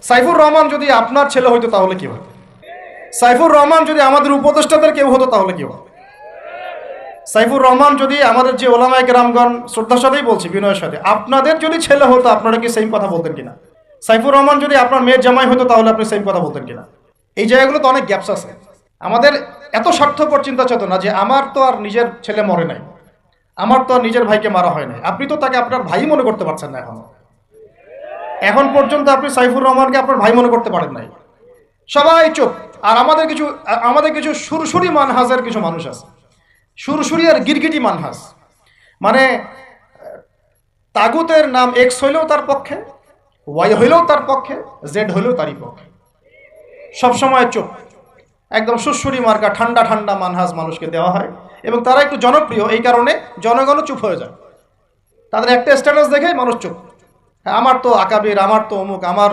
সাইফুর রহমান যদি আপনার ছেলে হইতো তাহলে কি হতো? সাইফুর রহমান যদি আমাদের উপদেষ্টাদের কেউ হতো তাহলে কি হতো? সাইফুর রহমান যদি আমাদের যে ওলামায়ে কেরামগণ, শ্রদ্ধার সাথেই বলছি, বিনয়ের সাথে, আপনাদের যদি ছেলে হতো আপনারা কি সেম কথা বলতেন কিনা? সাইফুর রহমান যদি আপনার মেয়ের জামাই হতো তাহলে আপনি সেম কথা বলতেন কিনা? এই জায়গাগুলো তো অনেক গ্যাপস আছে। আমাদের এত স্বার্থপর চিন্তা চেতনা যে আমার তো আর নিজের ছেলে মরে নাই, আমার তো আর নিজের ভাইকে মারা হয় নাই, আপনি তো তাকে আপনার ভাই মনে করতে পারছেন না। এখন পর্যন্ত আপনি সাইফুর রহমানকে আপনার ভাই মনে করতে পারেন নাই। সবাই চুপ। আর আমাদের কিছু সুরসুরি মানহাজের কিছু মানুষ আছে, সুরসুরি আর গিরগিটি মানহাজ। মানে তাগুতের নাম এক্স হইলেও তার পক্ষে, ওয়াই হইলেও তার পক্ষে, জেড হইলেও তারই পক্ষে। সবসময় চুপ, একদম সুরসুরি মার্কা ঠান্ডা ঠান্ডা মানহাজ মানুষকে দেওয়া হয়, এবং তারা একটু জনপ্রিয় এই কারণে জনগণও চুপ হয়ে যায়। তাদের একটা স্ট্যাটাস দেখে মানুষ চুপ। হ্যাঁ, আমার তো আকাবির, আমার তো অমুক, আমার